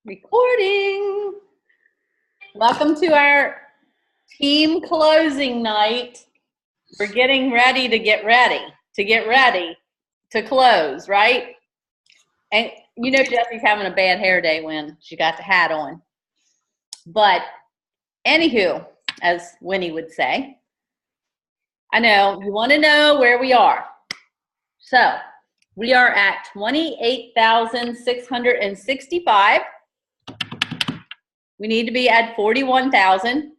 Recording. Welcome to our team closing night. We're getting ready to close, right? And you know Jesse's having a bad hair day when she got the hat on. But anywho, as Winnie would say, I know you want to know where we are. So we are at 28,665. We need to be at 41,000.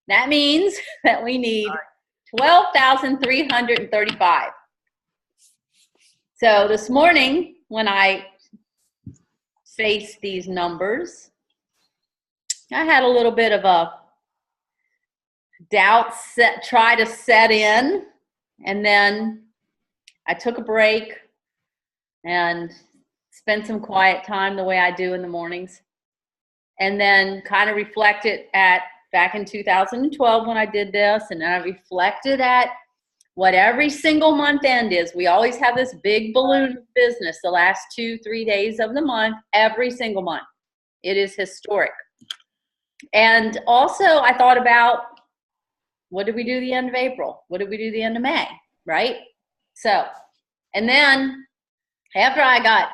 That means that we need 12,335. So this morning, when I faced these numbers, I had a little bit of a doubt try to set in, and then I took a break and spent some quiet time the way I do in the mornings, and then kind of reflected at back in 2012 when I did this, and then I reflected at what every single month end is. We always have this big balloon of business the last 2-3 days of the month, every single month. It is historic. And also I thought about, what did we do the end of April? What did we do the end of May, right? So, and then after I got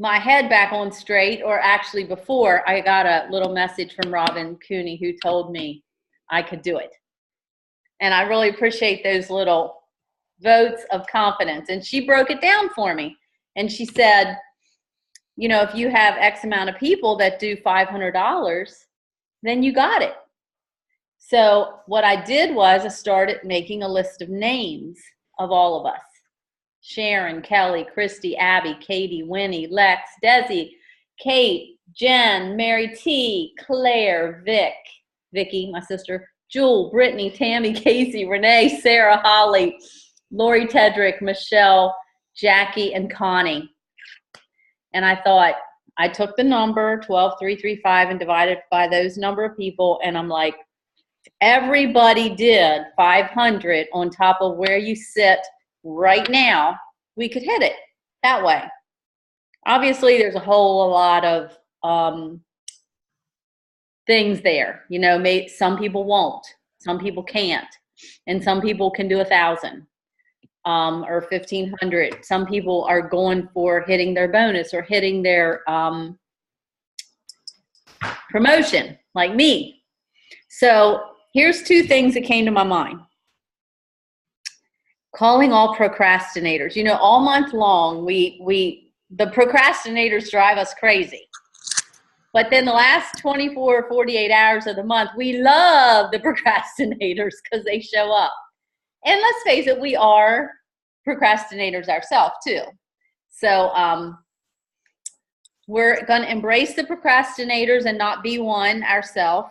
my head back on straight, or actually before, I got a little message from Robin Cooney who told me I could do it. And I really appreciate those little votes of confidence. And she broke it down for me. And she said, you know, if you have X amount of people that do $500, then you got it. So what I did was I started making a list of names of all of us. Sharon, Kelly, Christy, Abby, Katie, Winnie, Lex, Desi, Kate, Jen, Mary T, Claire, Vicky, my sister, Jewel, Brittany, Tammy, Casey, Renee, Sarah, Holly, Lori Tedrick, Michelle, Jackie, and Connie. And I thought, I took the number 12,335 and divided by those number of people, and I'm like, everybody did 500 on top of where you sit right now, we could hit it that way. Obviously, there's a whole lot of things there. You know, some people won't, some people can't, and some people can do 1,000 or 1,500. Some people are going for hitting their bonus or hitting their promotion, like me. So here's two things that came to my mind. Calling all procrastinators. You know, all month long, the procrastinators drive us crazy. But then the last 24 or 48 hours of the month, we love the procrastinators because they show up. And let's face it, we are procrastinators ourselves too. So we're going to embrace the procrastinators and not be one ourselves.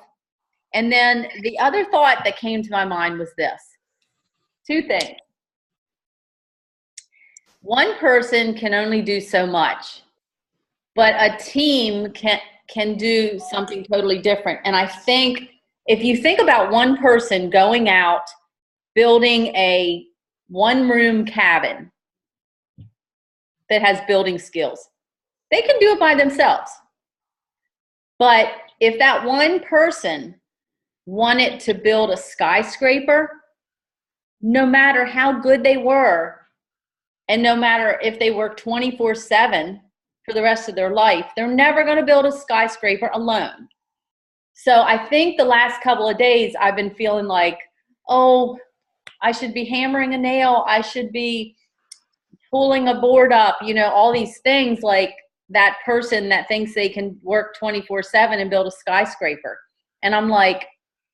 And then the other thought that came to my mind was this. Two things. One person can only do so much, but a team can do something totally different. And I think if you think about one person going out, building a one-room cabin that has building skills, they can do it by themselves. But if that one person wanted to build a skyscraper, no matter how good they were, and no matter if they work 24/7 for the rest of their life, they're never going to build a skyscraper alone. So I think the last couple of days I've been feeling like, oh, I should be hammering a nail. I should be pulling a board up, you know, all these things, like that person that thinks they can work 24/7 and build a skyscraper. And I'm like,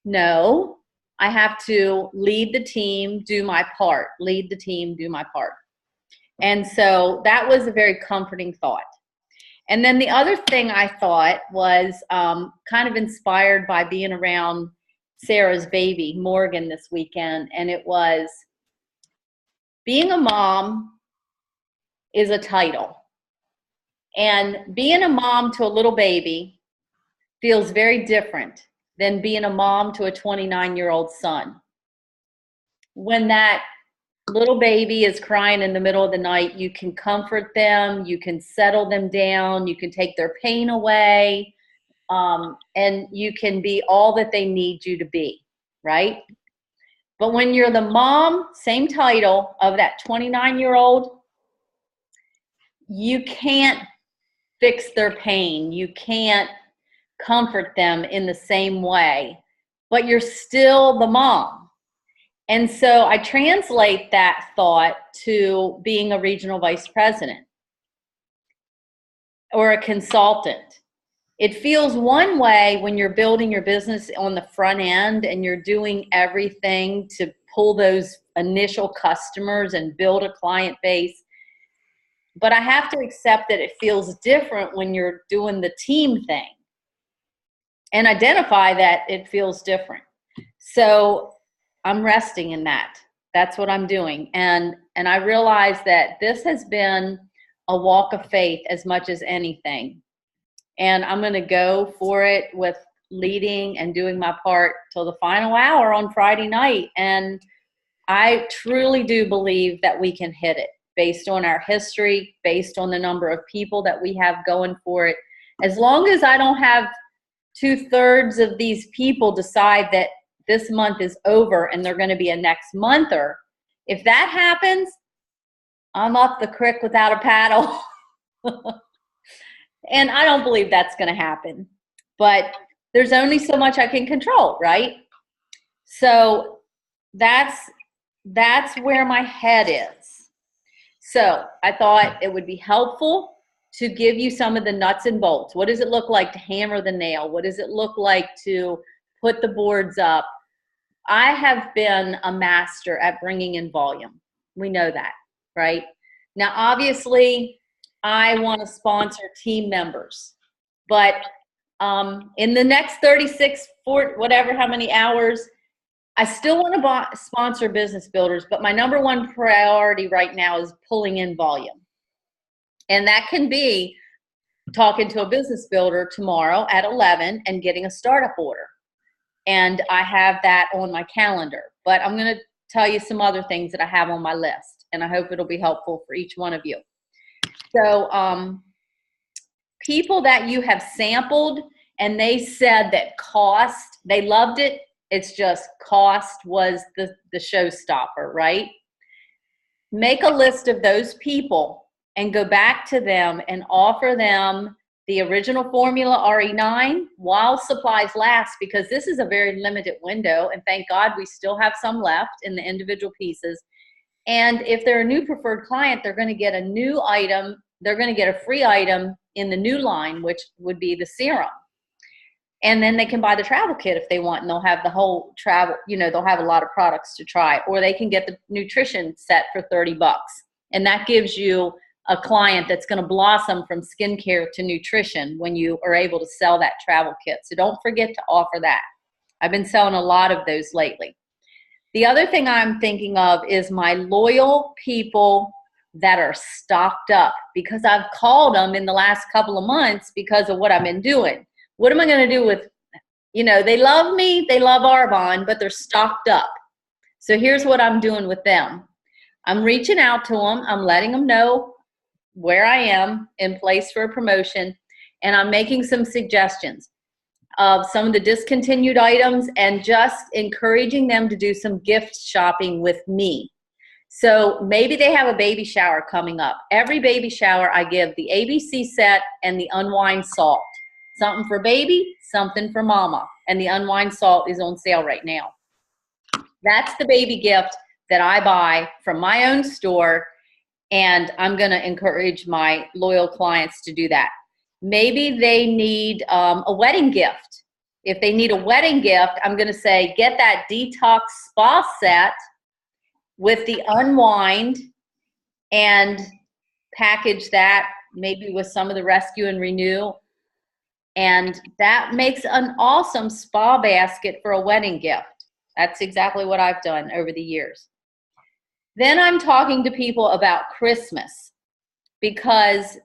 no, I have to lead the team, do my part. Lead the team, do my part. And so that was a very comforting thought. And then the other thing I thought was kind of inspired by being around Sarah's baby, Morgan, this weekend. And it was, being a mom is a title. And being a mom to a little baby feels very different than being a mom to a 29-year-old son. When that little baby is crying in the middle of the night, you can comfort them, you can settle them down, you can take their pain away, and you can be all that they need you to be, right? But when you're the mom, same title, of that 29-year-old, you can't fix their pain. You can't comfort them in the same way, but you're still the mom. And so I translate that thought to being a regional vice president or a consultant. It feels one way when you're building your business on the front end and you're doing everything to pull those initial customers and build a client base. But I have to accept that it feels different when you're doing the team thing and identify that it feels different. So I'm resting in that. That's what I'm doing. And I realize that this has been a walk of faith as much as anything. And I'm going to go for it with leading and doing my part till the final hour on Friday night. And I truly do believe that we can hit it based on our history, based on the number of people that we have going for it. As long as I don't have 2/3 of these people decide that this month is over and they're going to be a next monther, if that happens, I'm up the creek without a paddle. And I don't believe that's going to happen. But there's only so much I can control, right? So that's where my head is. So I thought it would be helpful to give you some of the nuts and bolts. What does it look like to hammer the nail? What does it look like to put the boards up? I have been a master at bringing in volume. We know that, right? Now, obviously, I want to sponsor team members, but in the next 36, 40, whatever, how many hours, I still want to sponsor business builders, but my number one priority right now is pulling in volume. And that can be talking to a business builder tomorrow at 11 and getting a startup order. And I have that on my calendar. But I'm going to tell you some other things that I have on my list, and I hope it'll be helpful for each one of you. So people that you have sampled and they said that cost, they loved it. It's just cost was the showstopper, right? Make a list of those people and go back to them and offer them the original formula RE9 while supplies last, because this is a very limited window. And thank God we still have some left in the individual pieces. And if they're a new preferred client, they're going to get a new item. They're going to get a free item in the new line, which would be the serum. And then they can buy the travel kit if they want, and they'll have the whole travel, they'll have a lot of products to try. Or they can get the nutrition set for $30. And that gives you a client that's going to blossom from skincare to nutrition when you are able to sell that travel kit. So don't forget to offer that. I've been selling a lot of those lately. The other thing I'm thinking of is my loyal people that are stocked up, because I've called them in the last couple of months because of what I've been doing. What am I going to do with, they love me, they love Arbonne, but they're stocked up. So here's what I'm doing with them. I'm reaching out to them. I'm letting them know where I am in place for a promotion, and I'm making some suggestions of some of the discontinued items and just encouraging them to do some gift shopping with me. So maybe they have a baby shower coming up. Every baby shower I give the ABC set and the unwind salt. Something for baby, something for mama. And the unwind salt is on sale right now. That's the baby gift that I buy from my own store, and I'm going to encourage my loyal clients to do that. Maybe they need a wedding gift. If they need a wedding gift, I'm going to say, get that detox spa set with the unwind and package that maybe with some of the rescue and renew. And that makes an awesome spa basket for a wedding gift. That's exactly what I've done over the years. Then I'm talking to people about Christmas, because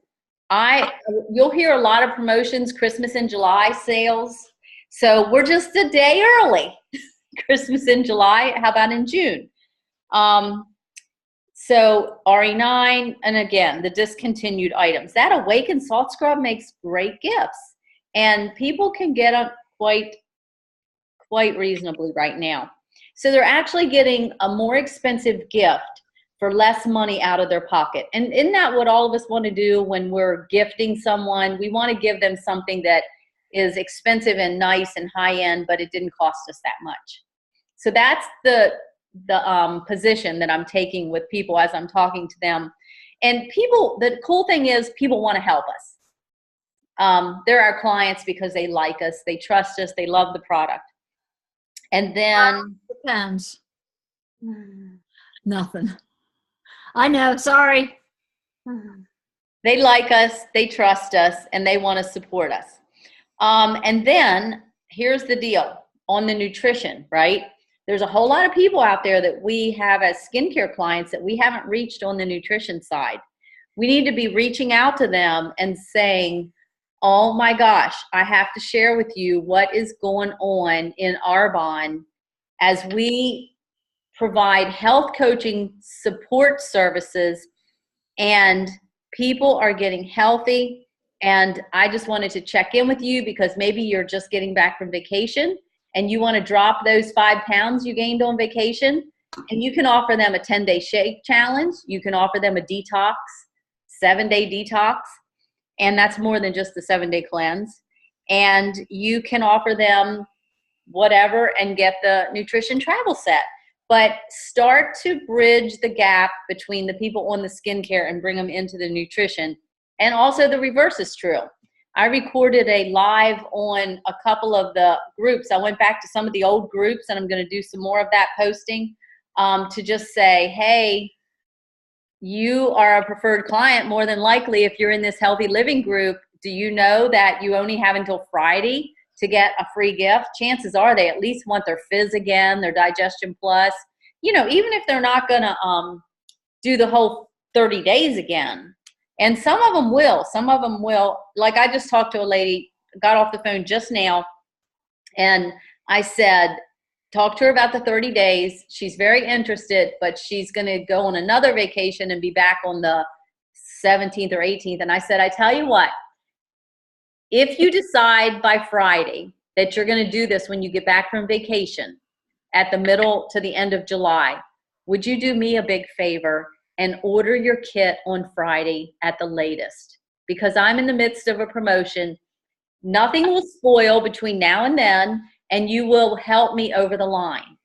you'll hear a lot of promotions, Christmas in July sales. So we're just a day early. Christmas in July, how about in June? So RE9, and again, the discontinued items. That Awaken Salt Scrub makes great gifts, and people can get them quite reasonably right now. So they're actually getting a more expensive gift for less money out of their pocket. And isn't that what all of us want to do when we're gifting someone? We want to give them something that is expensive and nice and high end, but it didn't cost us that much. So that's the position that I'm taking with people as I'm talking to them. And people, the cool thing is people want to help us. They're our clients because they like us, they trust us, they love the product. And then depends. Nothing. I know, sorry. They like us, they trust us, and they want to support us. And then here's the deal on the nutrition, right? There's a whole lot of people out there that we have as skincare clients that we haven't reached on the nutrition side. We need to be reaching out to them and saying, oh my gosh, I have to share with you what is going on in Arbonne as we provide health coaching support services, and people are getting healthy. And I just wanted to check in with you because maybe you're just getting back from vacation and you want to drop those 5 pounds you gained on vacation, and you can offer them a 10-day shake challenge. You can offer them a detox, 7-day detox, and that's more than just the 7-day cleanse. And you can offer them whatever and get the nutrition travel set. But start to bridge the gap between the people on the skincare and bring them into the nutrition. And also the reverse is true. I recorded a live on a couple of the groups. I went back to some of the old groups, and I'm going to do some more of that posting to just say, hey, you are a preferred client more than likely if you're in this healthy living group. Do you know that you only have until Friday to get a free gift? Chances are they at least want their Fizz again, their Digestion Plus. You know, even if they're not going to do the whole 30 days again. And some of them will. Some of them will. Like I just talked to a lady, got off the phone just now, and I said, talk to her about the 30 days. She's very interested, but she's going to go on another vacation and be back on the 17th or 18th. And I said, I tell you what, if you decide by Friday that you're going to do this when you get back from vacation at the middle to the end of July, would you do me a big favor and order your kit on Friday at the latest? Because I'm in the midst of a promotion. Nothing will spoil between now and then, and you will help me over the line.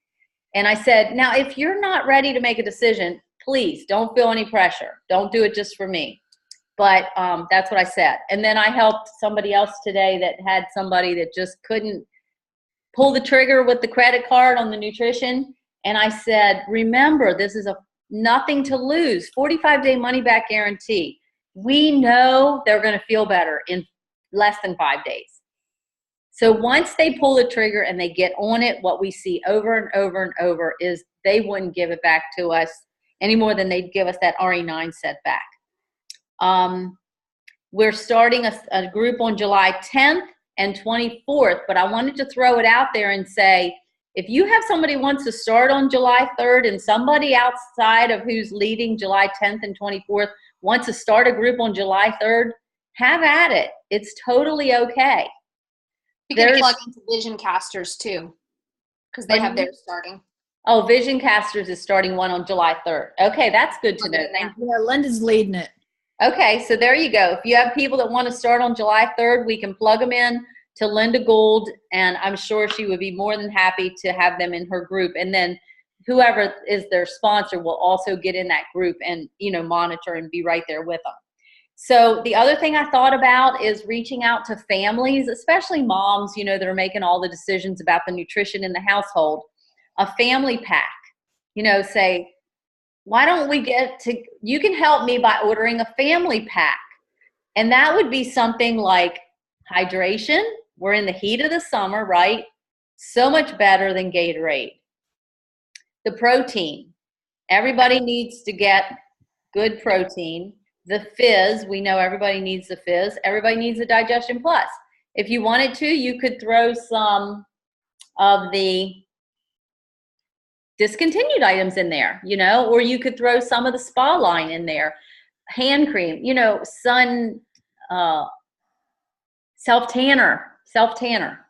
And I said, now, if you're not ready to make a decision, please don't feel any pressure. Don't do it just for me. But that's what I said. And then I helped somebody else today that had somebody that just couldn't pull the trigger with the credit card on the nutrition. And I said, remember, this is nothing to lose, 45-day money back guarantee. We know they're going to feel better in less than 5 days. So once they pull the trigger and they get on it, what we see over and over and over is they wouldn't give it back to us any more than they'd give us that RE9 set back. We're starting a group on July 10th and 24th, but I wanted to throw it out there and say, if you have somebody who wants to start on July 3rd and somebody outside of who's leading July 10th and 24th wants to start a group on July 3rd, have at it. It's totally okay. You can plug into Vision Casters too, because they have theirs starting. Oh, Vision Casters is starting one on July 3rd. Okay, that's good to know. Thank you. Yeah, Linda's leading it. Okay, so there you go. If you have people that want to start on July 3rd, we can plug them in to Linda Gould, and I'm sure she would be more than happy to have them in her group. And then whoever is their sponsor will also get in that group and, you know, monitor and be right there with them. So the other thing I thought about is reaching out to families, especially moms, you know, that are making all the decisions about the nutrition in the household. A family pack, you know, say, why don't we you can help me by ordering a family pack. And that would be something like hydration. We're in the heat of the summer, right? So much better than Gatorade. The protein. Everybody needs to get good protein. The Fizz, we know everybody needs the Fizz. Everybody needs the Digestion Plus. If you wanted to, you could throw some of the discontinued items in there, you know, or you could throw some of the spa line in there, hand cream, you know, sun, self tanner.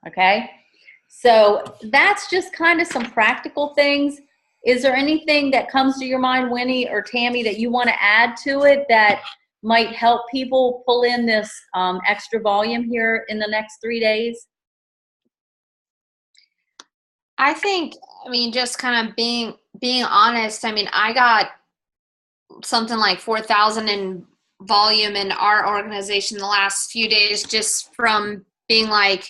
Okay. So that's just kind of some practical things. Is there anything that comes to your mind, Winnie or Tammy, that you want to add to it that might help people pull in this extra volume here in the next 3 days? I think, I mean, just kind of being honest, I mean, I got something like 4,000 in volume in our organization the last few days just from being like,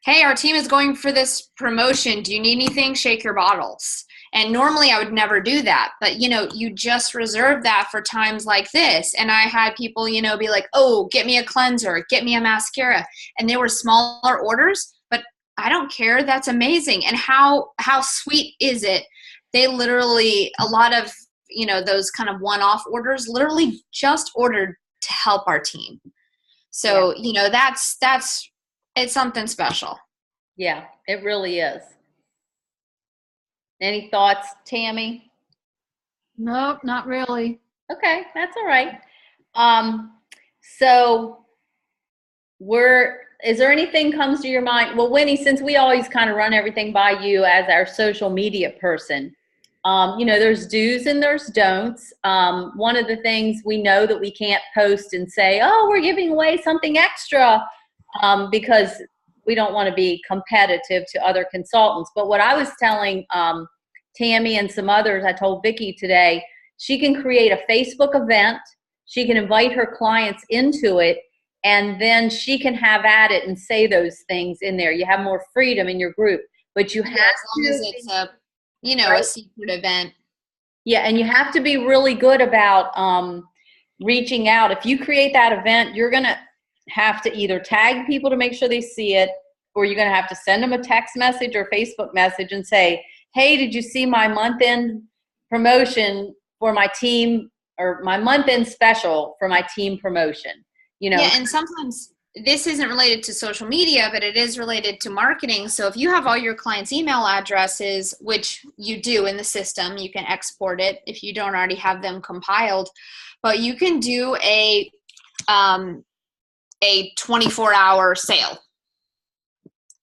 hey, our team is going for this promotion. Do you need anything? Shake your bottles. And normally I would never do that. But, you know, you just reserve that for times like this. And I had people, you know, be like, oh, get me a cleanser, get me a mascara. And they were smaller orders, but I don't care. That's amazing. And how sweet is it? They literally, a lot of, you know, those kind of one-off orders literally just ordered to help our team. So, you know, it's something special. Yeah, it really is. Any thoughts, Tammy? Nope, not really. Okay, that's all right. So is there anything comes to your mind? Well, Winnie, since we always kind of run everything by you as our social media person, you know, there's do's and there's don'ts. One of the things we know that we can't post and say, oh, we're giving away something extra, because we don't want to be competitive to other consultants. But what I was telling Tammy and some others, I told Vicki today, she can create a Facebook event. She can invite her clients into it, and then she can have at it and say those things in there. You have more freedom in your group, but you have as long as it's a, you know, right, a secret event. Yeah, and you have to be really good about reaching out. If you create that event, you're going to have to either tag people to make sure they see it, or you're going to have to send them a text message or Facebook message and say, hey, did you see my month-end promotion for my team, or my month-end special for my team promotion? You know. Yeah, and sometimes this isn't related to social media, but it is related to marketing. So if you have all your clients' email addresses, which you do in the system, you can export it if you don't already have them compiled, but you can do a 24-hour sale.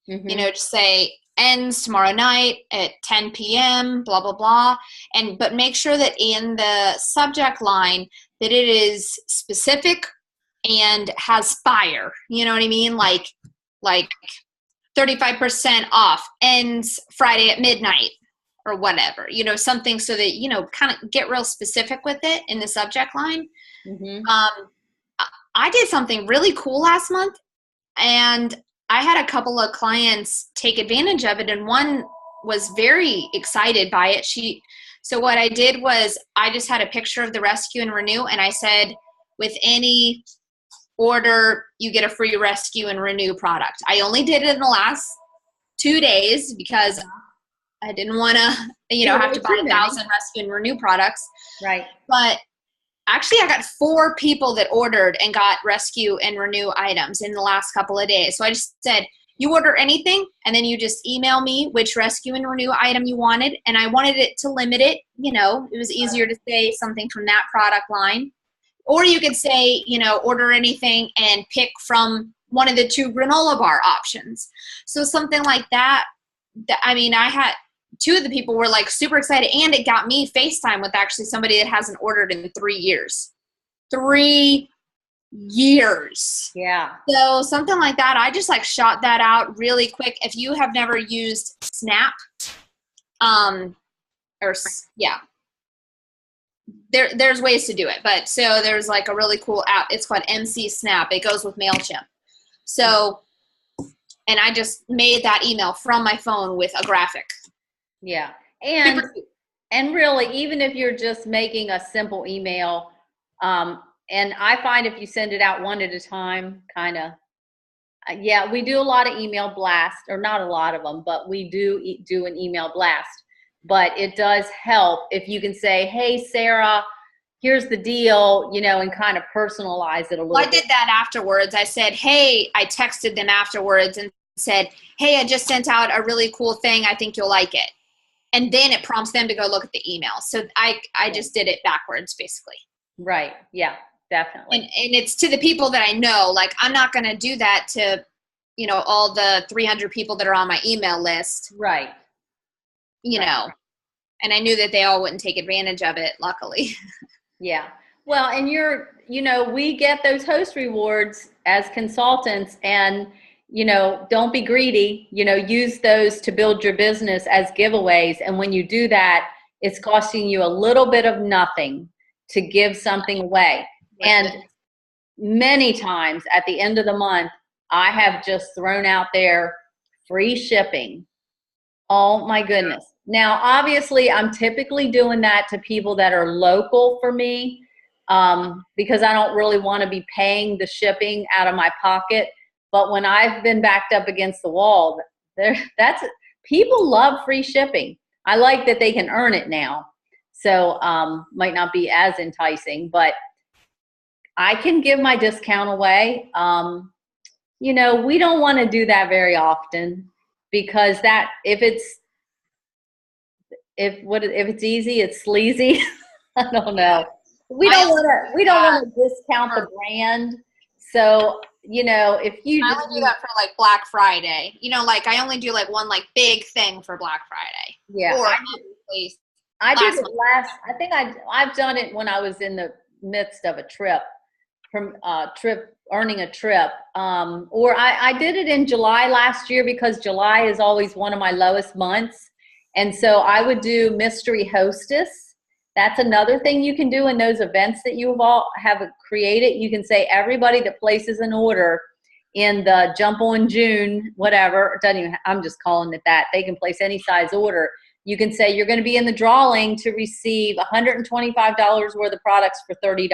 Mm-hmm. You know, just say ends tomorrow night at 10 p.m., blah, blah, blah. But make sure that in the subject line that it is specific and has fire. You know what I mean? Like 35% off, ends Friday at midnight or whatever. You know, something so that, you know, kind of get real specific with it in the subject line. Mm-hmm. I did something really cool last month, and I had a couple of clients take advantage of it, and one was very excited by it. So what I did was I just had a picture of the Rescue and Renew, and I said, with any order, you get a free Rescue and Renew product. I only did it in the last 2 days because I didn't want to, you know, have to buy 1,000 Rescue and Renew products. Right. But actually, I got 4 people that ordered and got Rescue and Renew items in the last couple of days. So I just said, you order anything, and then you just email me which Rescue and Renew item you wanted. And I wanted it to limit it. You know, it was easier to say something from that product line. Or you could say, you know, order anything and pick from one of the 2 granola bar options. So something like that. I mean, I had 2 of the people were like super excited, and it got me FaceTime with actually somebody that hasn't ordered in 3 years. 3 years. Yeah. So something like that. I just like shot that out really quick. If you have never used Snap, there's ways to do it. But so there's like a really cool app. It's called MC Snap. It goes with MailChimp. So, and I just made that email from my phone with a graphic. Yeah. And really, even if you're just making a simple email, and I find if you send it out one at a time, kind of, yeah, we do a lot of email blast, or not a lot of them, but we do an email blast. But it does help if you can say, hey, Sarah, here's the deal, you know, and kind of personalize it a little bit. I did that afterwards. I said, hey, I texted them afterwards and said, hey, I just sent out a really cool thing. I think you'll like it. and then it prompts them to go look at the email. So I just did it backwards, basically. Right. Yeah, definitely. And it's to the people that I know. Like, I'm not going to do that to, all the 300 people that are on my email list, Right. know. And I knew that they all wouldn't take advantage of it, luckily. Yeah. Well, and we get those host rewards as consultants, and, don't be greedy, use those to build your business as giveaways. And when you do that, it's costing you a little bit of nothing to give something away. And many times at the end of the month, I have just thrown out there free shipping. Oh my goodness. Now, obviously, I'm typically doing that to people that are local for me, because I don't really want to be paying the shipping out of my pocket. But when I've been backed up against the wall, people love free shipping. I like that they can earn it now. So might not be as enticing, but I can give my discount away. We don't want to do that very often, because if it's easy, it's sleazy. I don't know. We don't want to discount the brand. So, if you I just only do that for like Black Friday. Like, I only do like one like big thing for Black Friday. Yeah. Or I did it I think I've done it when I was in the midst of a trip, earning a trip. Or I did it in July last year, because July is always one of my lowest months. And so I would do mystery hostess. That's another thing you can do in those events that you all have created. You can say everybody that places an order in the Jump on June, whatever, it doesn't even, I'm just calling it that. They can place any size order. You can say you're going to be in the drawing to receive $125 worth of products for $30.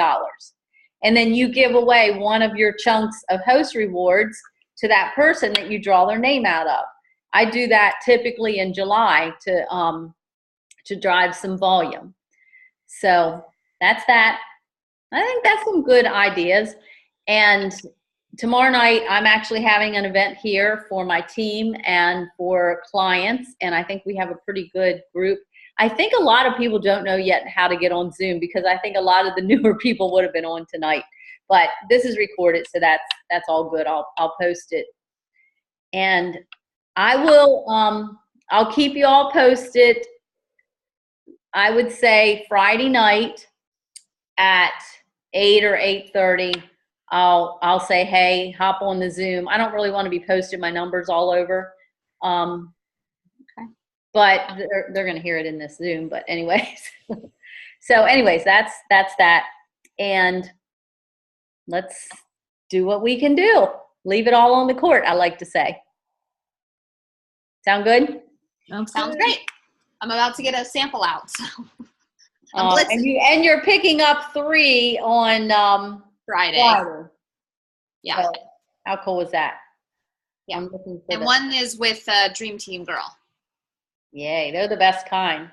And then you give away one of your chunks of host rewards to that person that you draw their name out of. I do that typically in July to drive some volume. So that's that. I think that's some good ideas. And tomorrow night, I'm actually having an event here for my team and for clients. And I think we have a pretty good group. I think a lot of people don't know yet how to get on Zoom, because I think a lot of the newer people would have been on tonight. But this is recorded, so that's all good. I'll post it. And I will, I'll keep you all posted. I would say Friday night at 8 or 8:30, I'll say, hey, hop on the Zoom. I don't really want to be posting my numbers all over. Okay. But they're going to hear it in this Zoom. But anyways, so anyways, that's that. And let's do what we can do. Leave it all on the court, I like to say. Sound good? Sounds great. I'm about to get a sample out. So. And you're picking up 3 on Friday. Yeah. So, how cool was that? Yeah. And one is with Dream Team Girl. Yay, they're the best kind.